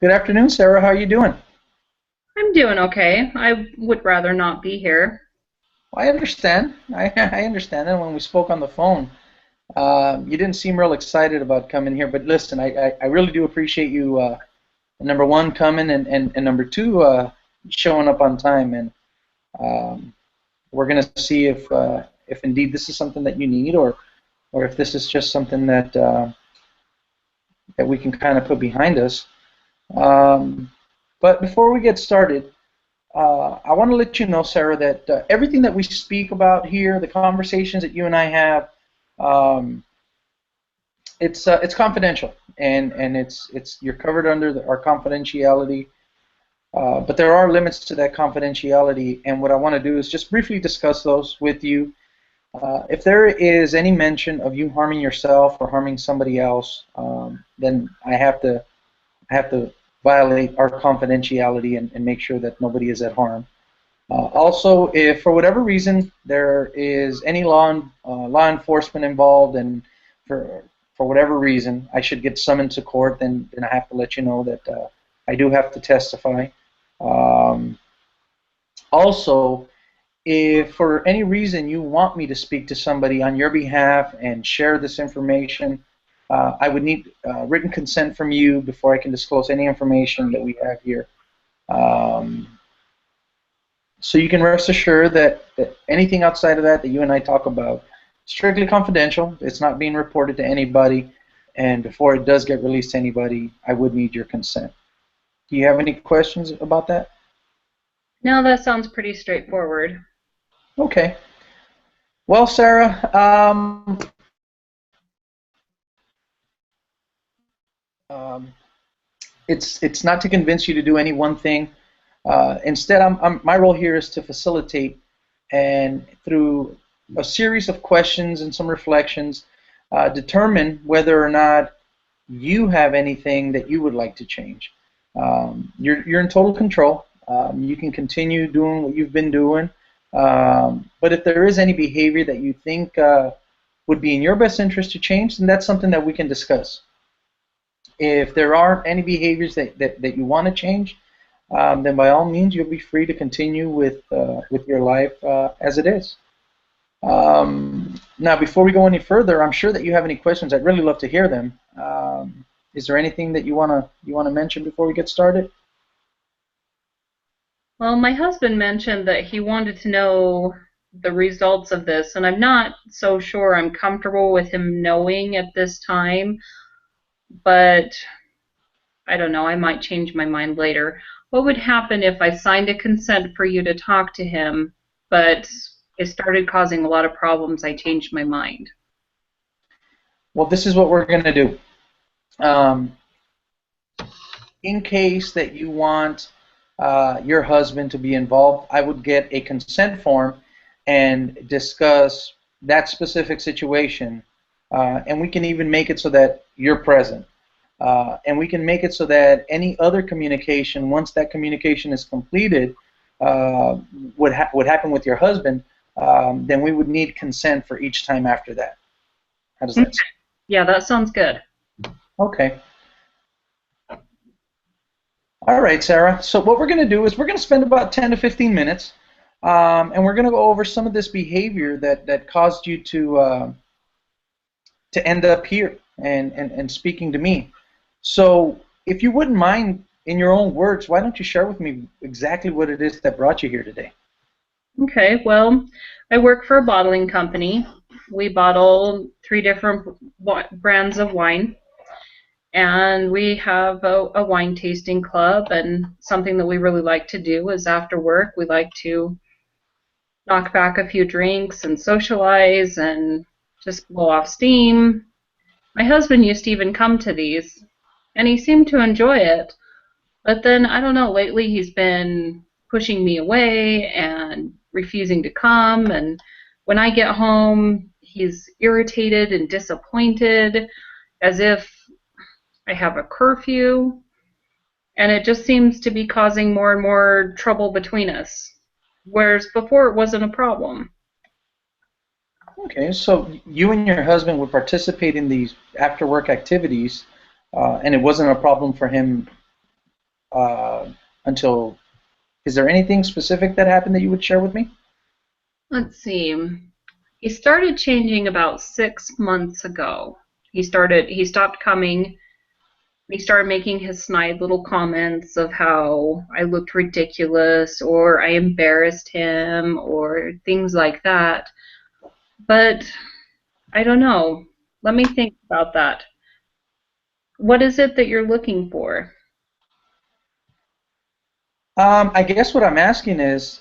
Good afternoon, Sarah. How are you doing? I'm doing okay. I would rather not be here. I understand. I understand. And when we spoke on the phone, you didn't seem real excited about coming here. But listen, I really do appreciate you, number one, coming, and number two, showing up on time. And um, we're going to see if indeed this is something that you need, or if this is just something that we can kind of put behind us. Um, but before we get started, I want to let you know, Sarah, that everything that we speak about here, the conversations that you and I have, um, it's confidential, and it's you're covered under our confidentiality. But there are limits to that confidentiality, and what I want to do is just briefly discuss those with you. If there is any mention of you harming yourself or harming somebody else, then I have to violate our confidentiality and make sure that nobody is at harm. Also, if for whatever reason there is any law enforcement involved, and for for whatever reason I should get summoned to court, then I have to let you know that I do have to testify. Um, Also, if for any reason you want me to speak to somebody on your behalf and share this information, I would need written consent from you before I can disclose any information that we have here. Um, So you can rest assured that anything outside of that you and I talk about, strictly confidential. It's not being reported to anybody, and before it does get released to anybody, I would need your consent. Do you have any questions about that? No, that sounds pretty straightforward. Okay. Well, Sarah, um, it's not to convince you to do any one thing. Instead, my role here is to facilitate, and through a series of questions and some reflections, determine whether or not you have anything that you would like to change. You're in total control. You can continue doing what you've been doing, but if there is any behavior that you think would be in your best interest to change, then that's something that we can discuss. If there aren't any behaviors that you want to change, then by all means you'll be free to continue with your life as it is. Now, before we go any further, I'm sure that you have any questions. I'd really love to hear them. Is there anything that you wanna mention before we get started? Well, my husband mentioned that he wanted to know the results of this, and I'm not so sure I'm comfortable with him knowing at this time, but I don't know, I might change my mind later. What would happen if I signed a consent for you to talk to him, but it started causing a lot of problems? I changed my mind. Well, this is what we're gonna do. Um, in case that you want your husband to be involved, I would get a consent form and discuss that specific situation, and we can even make it so that you're present. And we can make it so that any other communication, once that communication is completed, uh, would happen with your husband, then we would need consent for each time after that. How does that sound? Yeah, that sounds good. Okay. All right, Sarah. So what we're going to do is we're going to spend about 10 to 15 minutes, and we're going to go over some of this behavior that caused you to end up here and speaking to me. So if you wouldn't mind, in your own words, why don't you share with me exactly what it is that brought you here today? Okay, well, I work for a bottling company. We bottle three different brands of wine, and we have a wine tasting club. And something that we really like to do is after work, we like to knock back a few drinks and socialize and just blow off steam. My husband used to even come to these, and he seemed to enjoy it. But then, I don't know, lately he's been pushing me away and refusing to come. And when I get home, he's irritated and disappointed, as if I have a curfew. And it just seems to be causing more and more trouble between us. Whereas before it wasn't a problem. Okay, so you and your husband would participate in these after-work activities, and it wasn't a problem for him uh, until. Is there anything specific that happened that you would share with me? Let's see. He started changing about 6 months ago. He stopped coming. He started making his snide little comments of how I looked ridiculous or I embarrassed him or things like that. But I don't know. Let me think about that. What is it that you're looking for? I guess what I'm asking is,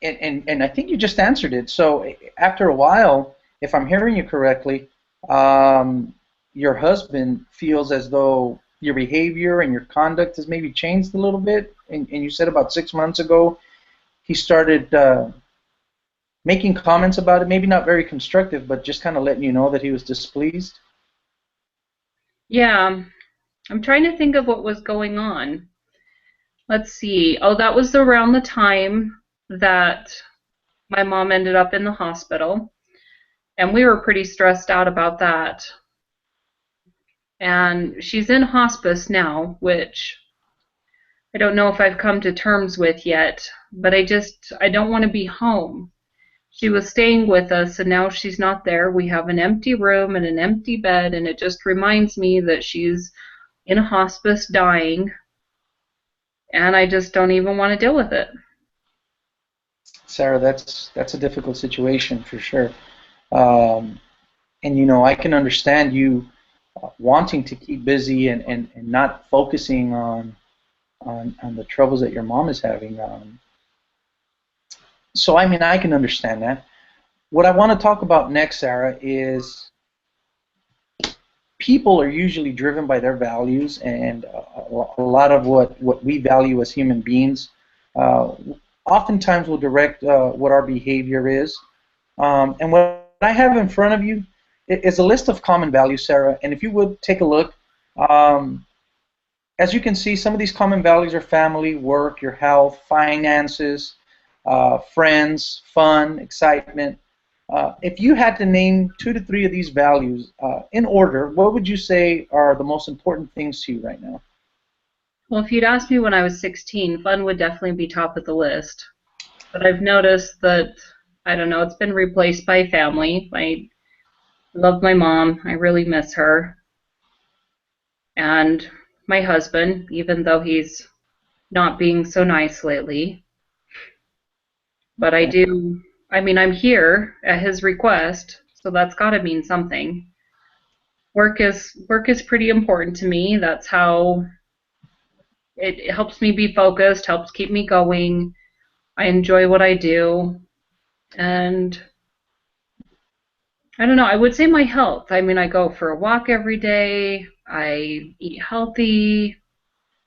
and I think you just answered it. So after a while, if I'm hearing you correctly, um, your husband feels as though your behavior and your conduct has maybe changed a little bit. And you said about 6 months ago he started making comments about it, maybe not very constructive, but just kind of letting you know that he was displeased. Yeah, I'm trying to think of what was going on. Let's see. Oh, that was around the time that my mom ended up in the hospital, and we were pretty stressed out about that. And she's in hospice now, which I don't know if I've come to terms with yet, but I don't want to be home. She was staying with us, and now she's not there. We have an empty room and an empty bed, and it just reminds me that she's in a hospice dying, and I just don't even want to deal with it. Sarah, that's a difficult situation for sure. Um, and you know, I can understand you wanting to keep busy and not focusing on the troubles that your mom is having. So I mean, I can understand that. What I want to talk about next, Sarah, is people are usually driven by their values, and a lot of what we value as human beings uh, oftentimes will direct what our behavior is. And what I have in front of you is a list of common values, Sarah. And if you would take a look, um, as you can see, some of these common values are family, work, your health, finances, friends, fun, excitement. If you had to name 2 to 3 of these values in order, what would you say are the most important things to you right now? Well, if you'd asked me when I was 16, fun would definitely be top of the list. But I've noticed that, I don't know, it's been replaced by family. I love my mom. I really miss her. And my husband, even though he's not being so nice lately. But I Okay. do, I mean, I'm here at his request, so that's got to mean something. Work is pretty important to me. That's how it helps me be focused, helps keep me going. I enjoy what I do, and I don't know, I would say my health. I mean, I go for a walk every day. I eat healthy.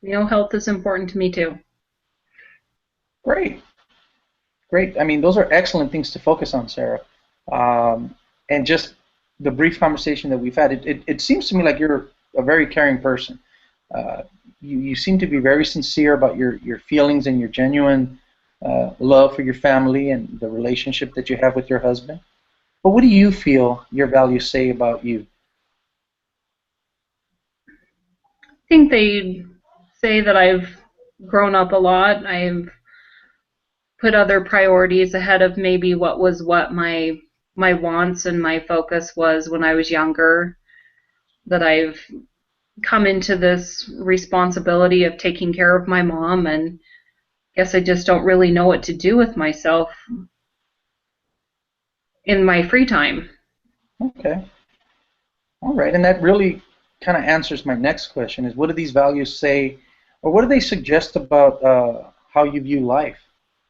Health is important to me too. Great, great. I mean, those are excellent things to focus on, Sarah. Um, and just the brief conversation that we've had, it seems to me like you're a very caring person. Uh, you seem to be very sincere about your feelings and your genuine love for your family and the relationship that you have with your husband. But what do you feel your values say about you? I think they say that I've grown up a lot. I've put other priorities ahead of maybe what my wants and my focus was when I was younger. That I've come into this responsibility of taking care of my mom, and guess I just don't really know what to do with myself in my free time. Okay, all right, and that really kind of answers my next question: is what do these values say, or what do they suggest about how you view life?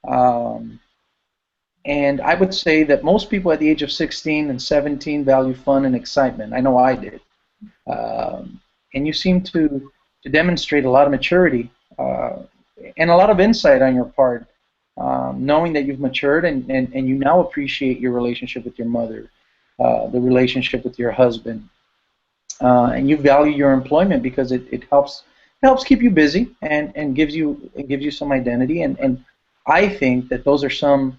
Um, and I would say that most people at the age of 16 and 17 value fun and excitement. I know I did. And you seem to demonstrate a lot of maturity and a lot of insight on your part, knowing that you've matured and you now appreciate your relationship with your mother, the relationship with your husband, and you value your employment because it helps keep you busy and gives you some identity and I think that those are some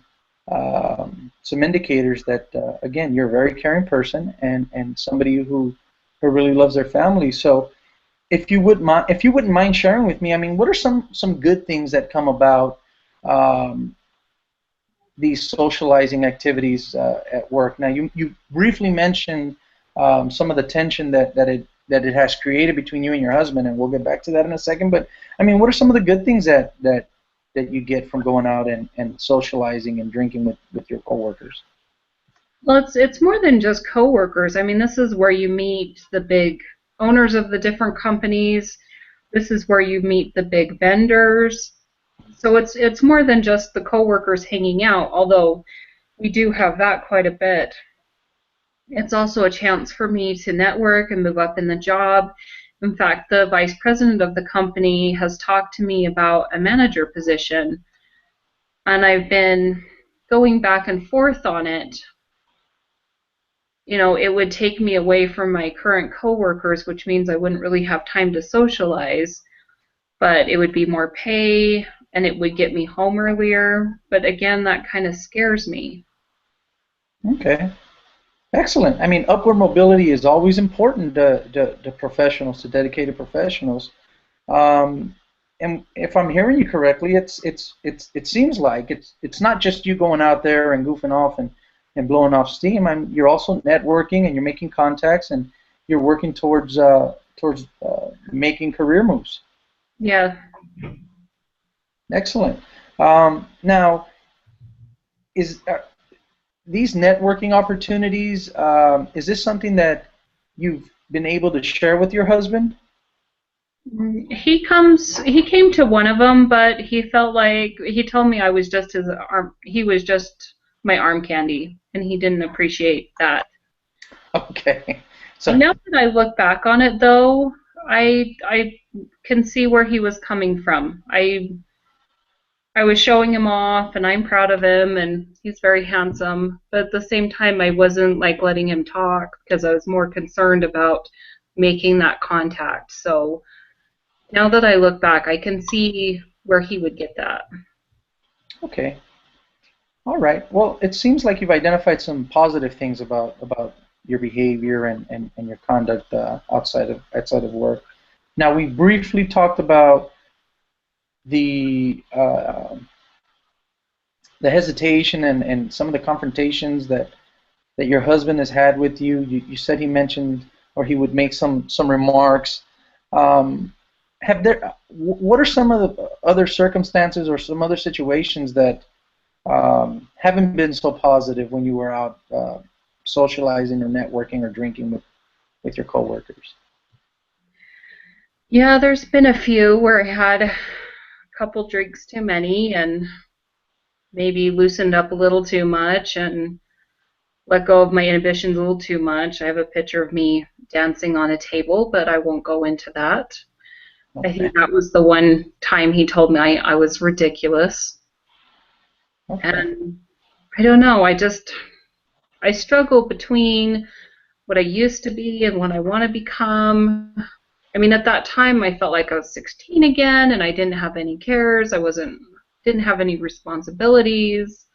indicators that again you're a very caring person and somebody who really loves their family. So if you wouldn't mind sharing with me, I mean, what are some good things that come about um, these socializing activities at work? Now, you briefly mentioned some of the tension that it has created between you and your husband, and we'll get back to that in a second. But I mean, what are some of the good things that you get from going out and socializing and drinking with your coworkers? Well, it's more than just coworkers. I mean, this is where you meet the big owners of the different companies. This is where you meet the big vendors. So it's more than just the coworkers hanging out, although we do have that quite a bit. It's also a chance for me to network and move up in the job. In fact, the vice president of the company has talked to me about a manager position, and I've been going back and forth on it. You know, it would take me away from my current coworkers, which means I wouldn't really have time to socialize, but it would be more pay and it would get me home earlier. But again, that kind of scares me. Okay. Excellent. I mean, upward mobility is always important to professionals, to dedicated professionals. Um, and if I'm hearing you correctly, it seems like it's not just you going out there and goofing off and blowing off steam. You're also networking and you're making contacts and you're working towards making career moves. Yeah. Excellent. Now, is these networking opportunities, is this something that you've been able to share with your husband? He came to one of them, but he felt like he told me I was just his arm, he was just my arm candy, and he didn't appreciate that. Okay. So, Now that I look back on it, though, I can see where he was coming from. I was showing him off, and I'm proud of him, and he's very handsome. But at the same time, I wasn't like letting him talk because I was more concerned about making that contact. So now that I look back, I can see where he would get that. okay. All right. Well, it seems like you've identified some positive things about your behavior and your conduct outside of work. Now, we briefly talked about the the hesitation and some of the confrontations that your husband has had with you. You said he mentioned or he would make some remarks. Um, what are some of the other circumstances or some other situations that haven't been so positive when you were out socializing or networking or drinking with your coworkers? Yeah, there's been a few where I had a couple drinks too many and maybe loosened up a little too much and let go of my inhibitions a little too much. I have a picture of me dancing on a table, but I won't go into that. I think Okay. that was the one time he told me I was ridiculous. Okay. And I don't know, I struggle between what I used to be and what I want to become. I mean, at that time, I felt like I was 16 again, and I didn't have any cares. Didn't have any responsibilities.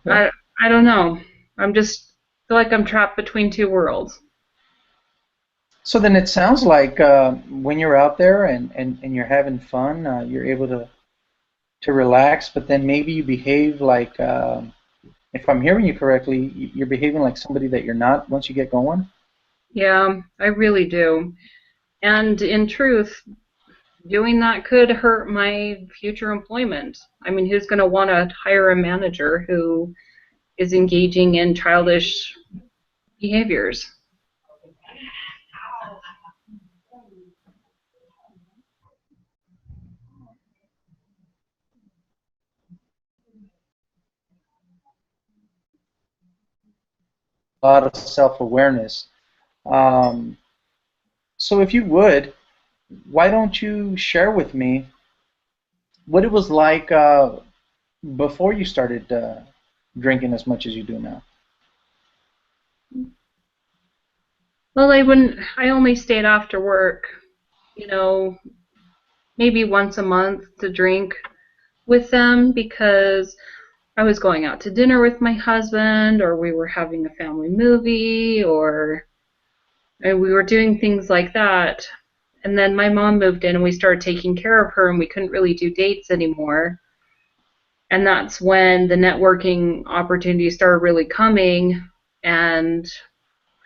Okay. I don't know. I'm just feel like I'm trapped between two worlds. So then it sounds like when you're out there and you're having fun, you're able to relax, but then maybe you behave like, if I'm hearing you correctly, you're behaving like somebody that you're not once you get going. Yeah, I really do. And in truth, doing that could hurt my future employment. I mean, who's going to want to hire a manager who is engaging in childish behaviors? A lot of self-awareness. Um, so if you would, why don't you share with me what it was like before you started drinking as much as you do now? Well, I only stayed after work, you know, maybe once a month to drink with them because I was going out to dinner with my husband or we were having a family movie or And we were doing things like that. And then my mom moved in and we started taking care of her and we couldn't really do dates anymore. And that's when the networking opportunities started really coming. And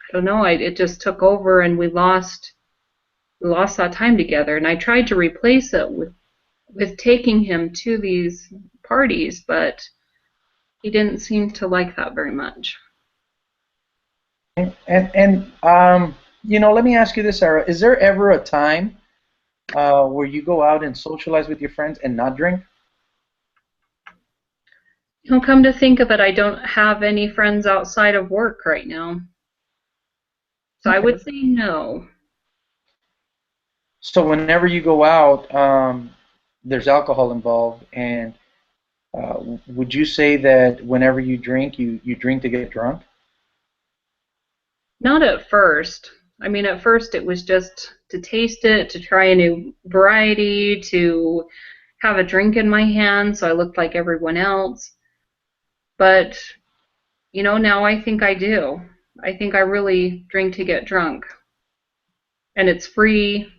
I don't know, it just took over and we lost that time together. And I tried to replace it with taking him to these parties, but he didn't seem to like that very much. Let me ask you this, Sarah. Is there ever a time where you go out and socialize with your friends and not drink? Come to think of it, I don't have any friends outside of work right now. So I would Okay. say no. So whenever you go out, there's alcohol involved, and would you say that whenever you drink, you drink to get drunk? Not at first. I mean, at first it was just to taste it, to try a new variety, to have a drink in my hand so I looked like everyone else. But, now I think I do. I think I really drink to get drunk. And it's free,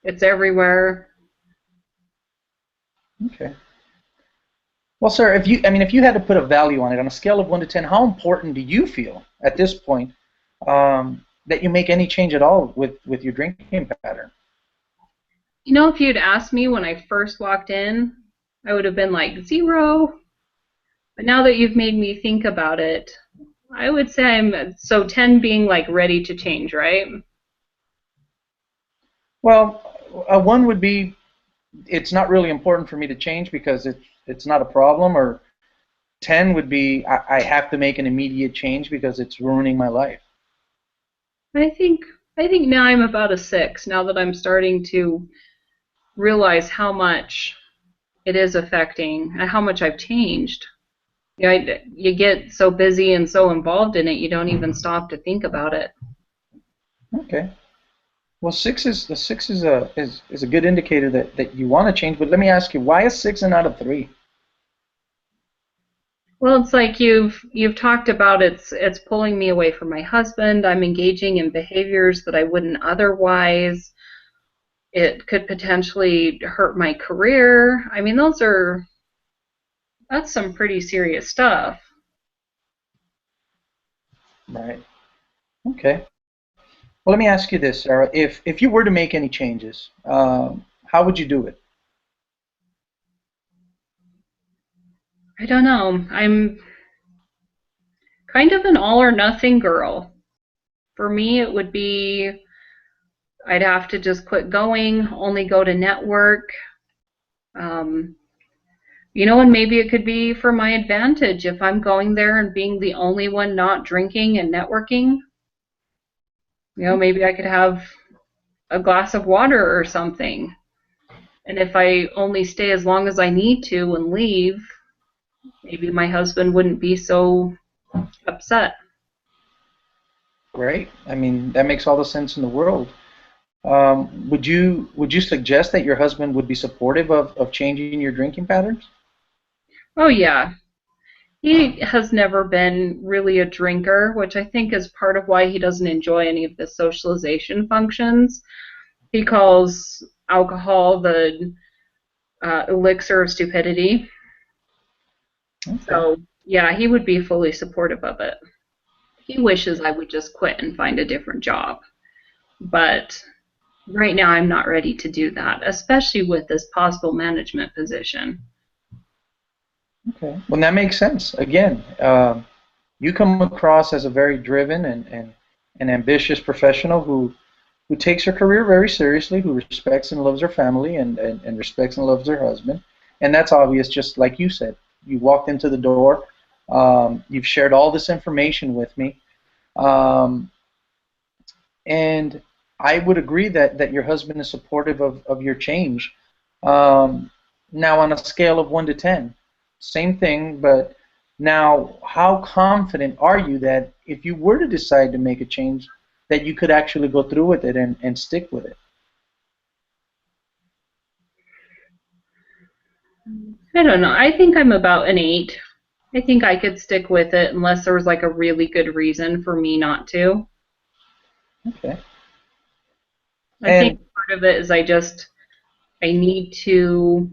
it's everywhere. Okay. Well, sir, if you had to put a value on it on a scale of 1 to 10, how important do you feel at this point that you make any change at all with your drinking pattern? If you'd asked me when I first walked in, I would have been like 0. But now that you've made me think about it, I would say I'm so 10 being like ready to change, right? Well, a one would be it's not really important for me to change because it's not a problem, or 10 would be I have to make an immediate change because it's ruining my life. I think I think now I'm about a 6 now that I'm starting to realize how much it is affecting and how much I've changed. You get so busy and so involved in it, you don't even stop to think about it. Okay. Well, six is a good indicator that you want to change. But let me ask you, why is six and not a three? Well, it's like you've talked about it's pulling me away from my husband. I'm engaging in behaviors that I wouldn't otherwise. It could potentially hurt my career. I mean, that's some pretty serious stuff. Right. Okay. Well, let me ask you this, Sarah. If you were to make any changes, how would you do it? I don't know. I'm kind of an all or nothing girl. For me, it would be I'd have to just quit going, only go to network. Um, and maybe it could be for my advantage if I'm going there and being the only one not drinking and networking. Maybe I could have a glass of water or something. And if I only stay as long as I need to and leave, maybe my husband wouldn't be so upset. Great. I mean, that makes all the sense in the world. Would you suggest that your husband would be supportive of changing your drinking patterns? Oh, yeah. He has never been really a drinker, which I think is part of why he doesn't enjoy any of the socialization functions. He calls alcohol the elixir of stupidity. Okay. So, yeah, he would be fully supportive of it. He wishes I would just quit and find a different job. But right now, I'm not ready to do that, especially with this possible management position. Okay. Well, that makes sense. Again, you come across as a very driven and ambitious professional who takes her career very seriously, who respects and loves her family and respects and loves her husband. And that's obvious, just like you said. You walked into the door, you've shared all this information with me, um, and I would agree that your husband is supportive of your change. Um, Now, on a scale of 1 to 10, same thing, but now, how confident are you that if you were to decide to make a change, that you could actually go through with it and stick with it? I don't know. I think I'm about an 8. I think I could stick with it unless there was like a really good reason for me not to. Okay. I think And part of it is I need to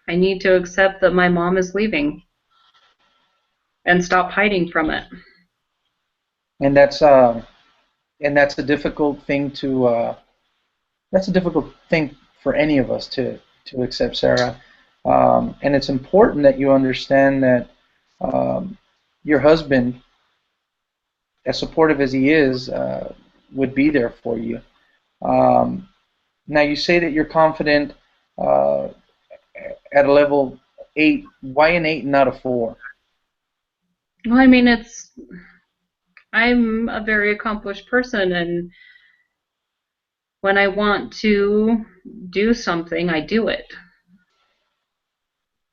I need to accept that my mom is leaving and stop hiding from it. and that's uh, and that's a difficult thing to that's a difficult thing for any of us to accept, Sarah. And it's important that you understand that um, your husband, as supportive as he is, would be there for you. Um, Now you say that you're confident uh, at a level 8. Why an 8 and not a 4? Well, I mean, I'm a very accomplished person, and when I want to do something, I do it.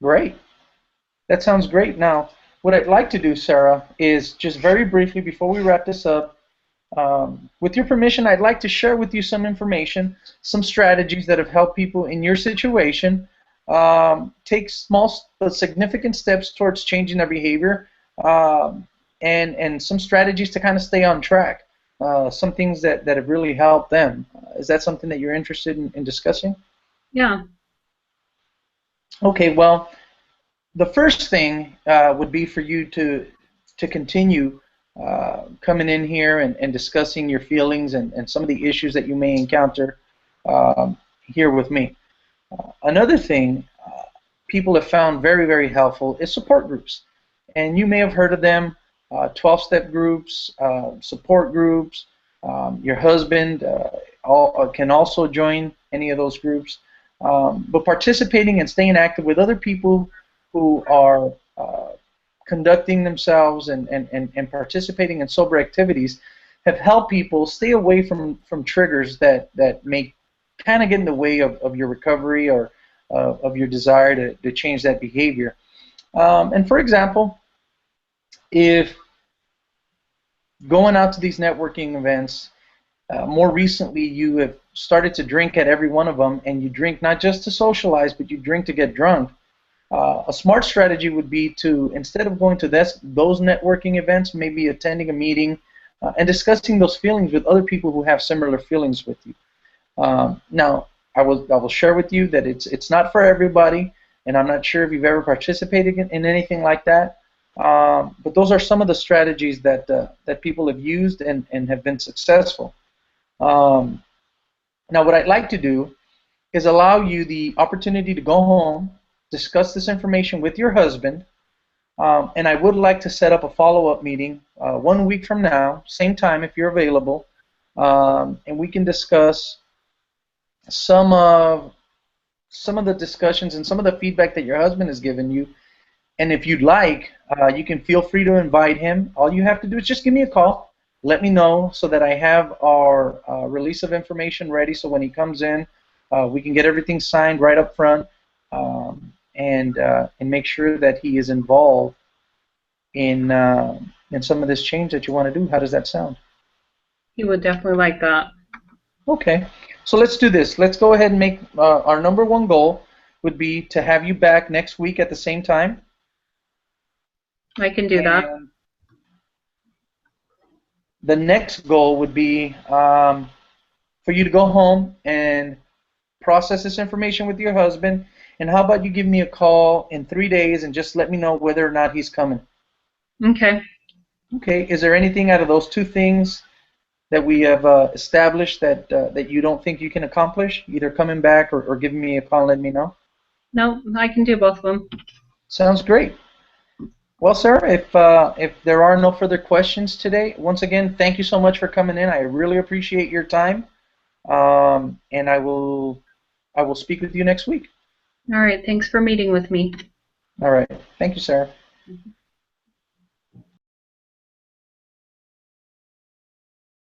Great. That sounds great. Now, what I'd like to do, Sarah, is just very briefly before we wrap this up, with your permission, I'd like to share with you some information, some strategies that have helped people in your situation take small but significant steps towards changing their behavior, um, and some strategies to kind of stay on track. Some things that have really helped them. Is that something that you're interested in discussing? Yeah. Okay, well, the first thing would be for you to continue coming in here and discussing your feelings and some of the issues that you may encounter here with me. Another thing people have found very, very helpful is support groups. And you may have heard of them, 12-step groups, support groups. Your husband can also join any of those groups. But participating and staying active with other people who are conducting themselves and participating in sober activities have helped people stay away from triggers that may kind of get in the way of your recovery or of your desire to change that behavior. And for example, if going out to these networking events, more recently you have started to drink at every one of them, and you drink not just to socialize, but you drink to get drunk. A smart strategy would be to, instead of going to those networking events, maybe attending a meeting and discussing those feelings with other people who have similar feelings with you. Now, I will share with you that it's not for everybody, and I'm not sure if you've ever participated in anything like that. But those are some of the strategies that people have used and have been successful. Um, Now, what I'd like to do is allow you the opportunity to go home, discuss this information with your husband, and I would like to set up a follow-up meeting 1 week from now, same time if you're available, and we can discuss some of some of the discussions and some of the feedback that your husband has given you. And if you'd like, you can feel free to invite him. All you have to do is just give me a call. Let me know so that I have our release of information ready. So when he comes in, we can get everything signed right up front, and make sure that he is involved in some of this change that you want to do. How does that sound? He would definitely like that. Okay. So let's do this. Let's go ahead and make our number one goal would be to have you back next week at the same time. I can do that. And the next goal would be for you to go home and process this information with your husband. And how about you give me a call in 3 days and just let me know whether or not he's coming? Okay. Okay. Is there anything out of those two things that we have established that you don't think you can accomplish? Either coming back or giving me a call and letting me know? No, I can do both of them. Sounds great. Well, sir, if there are no further questions today, once again, thank you so much for coming in. I really appreciate your time, and I will speak with you next week. All right. Thanks for meeting with me. All right. Thank you, Sarah.